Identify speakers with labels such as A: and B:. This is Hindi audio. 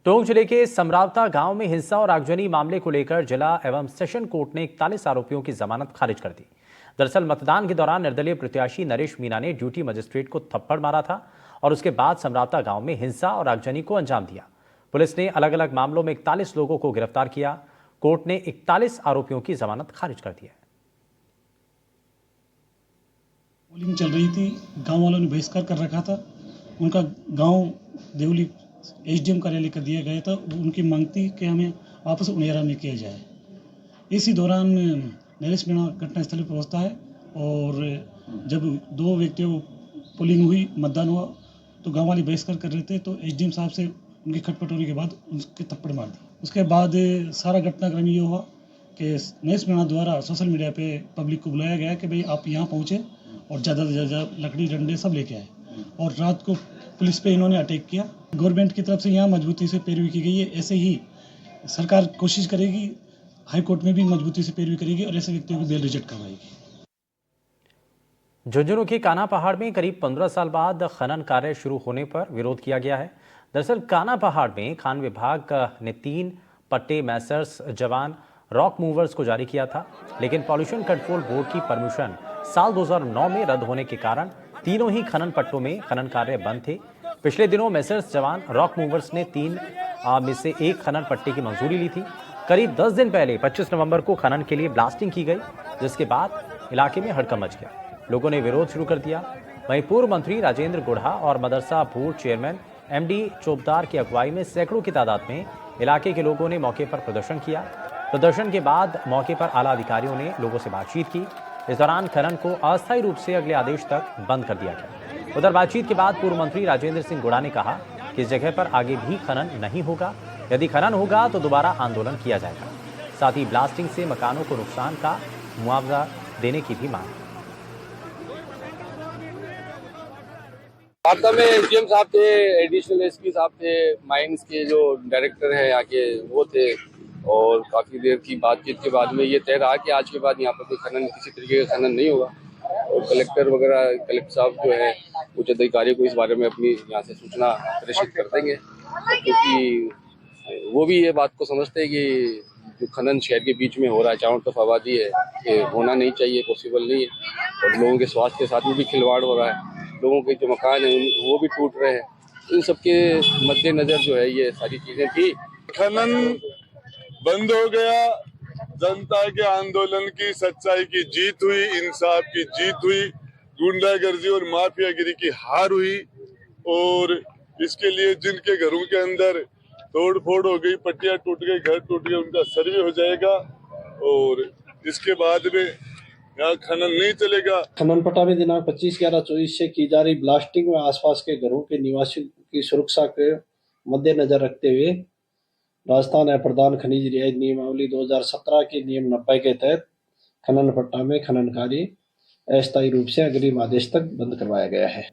A: टोंक जिले के समरावता गांव में हिंसा और आगजनी मामले को लेकर जिला एवं सेशन कोर्ट ने 41 आरोपियों की जमानत खारिज कर दी। दरअसल मतदान के दौरान निर्दलीय प्रत्याशी नरेश मीणा ने ड्यूटी मजिस्ट्रेट को थप्पड़ मारा था और उसके बाद समरावता गांव में हिंसा और आगजनी को अंजाम दिया। पुलिस ने अलग अलग मामलों में 41 लोगों को गिरफ्तार किया। कोर्ट ने 41 आरोपियों की जमानत खारिज कर दी है।
B: पोलिंग चल रही थी, गांव वालों ने बहिष्कार कर रखा था। उनका गांव देवली एसडीएम कार्यालय कर दिया गया था। उनकी मांग थी कि हमें वापस उनेरा में किया जाए। इसी दौरान नरेश मीणा घटनास्थल पर पहुंचता है और जब दो व्यक्तियों पोलिंग हुई, मतदान हुआ, तो गांव वाले बहिष्कार कर रहे थे, तो एसडीएम साहब से उनकी खटपट होने के बाद उनके थप्पड़ मार दी। उसके बाद सारा घटनाक्रम ये हुआ कि नरेश मीणा द्वारा सोशल मीडिया पे पब्लिक को बुलाया गया कि भाई आप यहाँ पहुँचे और ज़्यादा से ज़्यादा लकड़ी डंडे सब लेके आए और रात को पुलिस पे इन्होंने अटैक किया। गवर्नमेंट की तरफ से यहाँ मजबूती से पैरवी की गई है। ऐसे ही सरकार कोशिश करेगी, हाई कोर्ट में भी मजबूती से पैरवी करेगी और ऐसे व्यक्तियों को बेल रिजेक्ट करवाएगी।
A: झुंझुनू के कान्हा पहाड़ में करीब 15 साल बाद खनन कार्य शुरू होने पर विरोध किया गया है। दरअसल कान्हा पहाड़ में खान विभाग ने 3 पट्टे मैसर्स जवान रॉक मूवर्स को जारी किया था, लेकिन पॉल्यूशन कंट्रोल बोर्ड की परमिशन साल 2009 में रद्द होने के कारण तीनों ही खनन पट्टों में खनन कार्य बंद थे। पिछले दिनों मैसर्स जवान रॉक मूवर्स ने 3 में से 1 खनन पट्टे की मंजूरी ली थी। करीब 10 दिन पहले 25 नवंबर को खनन के लिए ब्लास्टिंग की गई, जिसके बाद इलाके में हड़कंप मच गया। लोगों ने विरोध शुरू कर दिया। वहीं पूर्व मंत्री राजेंद्र गुढ़ा और मदरसा बोर्ड चेयरमैन एमडी चोपदार की अगुवाई में सैकड़ों की तादाद में इलाके के लोगों ने मौके पर प्रदर्शन किया। प्रदर्शन के बाद मौके पर आला अधिकारियों ने लोगों से बातचीत की। इस दौरान खनन को अस्थायी रूप से अगले आदेश तक बंद कर दिया गया। उधर बातचीत के बाद पूर्व मंत्री राजेंद्र सिंह गुढ़ा ने कहा कि इस जगह पर आगे भी खनन नहीं होगा। यदि खनन होगा तो दोबारा आंदोलन किया जाएगा। साथ ही ब्लास्टिंग से मकानों को नुकसान का मुआवजा देने की भी मांग।
C: वार्ता में एसडीएम साहब थे, एडिशनल एसपी साहब थे, माइंस के जो डायरेक्टर हैं यहाँ के वो थे और काफ़ी देर की बातचीत के बाद में ये तय रहा कि आज के बाद यहाँ पर कोई खनन, किसी तरीके का खनन नहीं होगा। और कलेक्टर साहब जो है उच्च अधिकारी को इस बारे में अपनी यहाँ से सूचना प्रेषित कर देंगे, क्योंकि वो भी ये बात को समझते हैं कि जो खनन शहर के बीच में हो रहा है, चारों तरफ आबादी है, ये होना नहीं चाहिए, पॉसिबल नहीं है और लोगों के स्वास्थ्य के साथ में भी खिलवाड़ हो रहा है। लोगों के जो मकान है वो भी टूट रहे हैं। इन सबके मद्देनजर जो है ये सारी चीजें थी।
D: खनन बंद हो गया, जनता के आंदोलन की, सच्चाई की जीत हुई, इंसाफ की जीत हुई, गुंडागर्दी और माफियागिरी की हार हुई और इसके लिए जिनके घरों के अंदर तोड़ फोड़ हो गई, पट्टियां टूट गई, घर टूट गए, उनका सर्वे हो जाएगा और इसके बाद में यहाँ खनन नहीं चलेगा।
E: खनन पट्टा में दिनांक 25/11/24 से की जा रही ब्लास्टिंग में आसपास के घरों के निवासियों की सुरक्षा के मद्देनजर रखते हुए राजस्थान अप्रधान खनिज रियायत नियमावली 2017 के नियम 90 के तहत खनन पट्टा में खनन कार्य अस्थायी रूप से अग्रिम आदेश तक बंद करवाया गया है।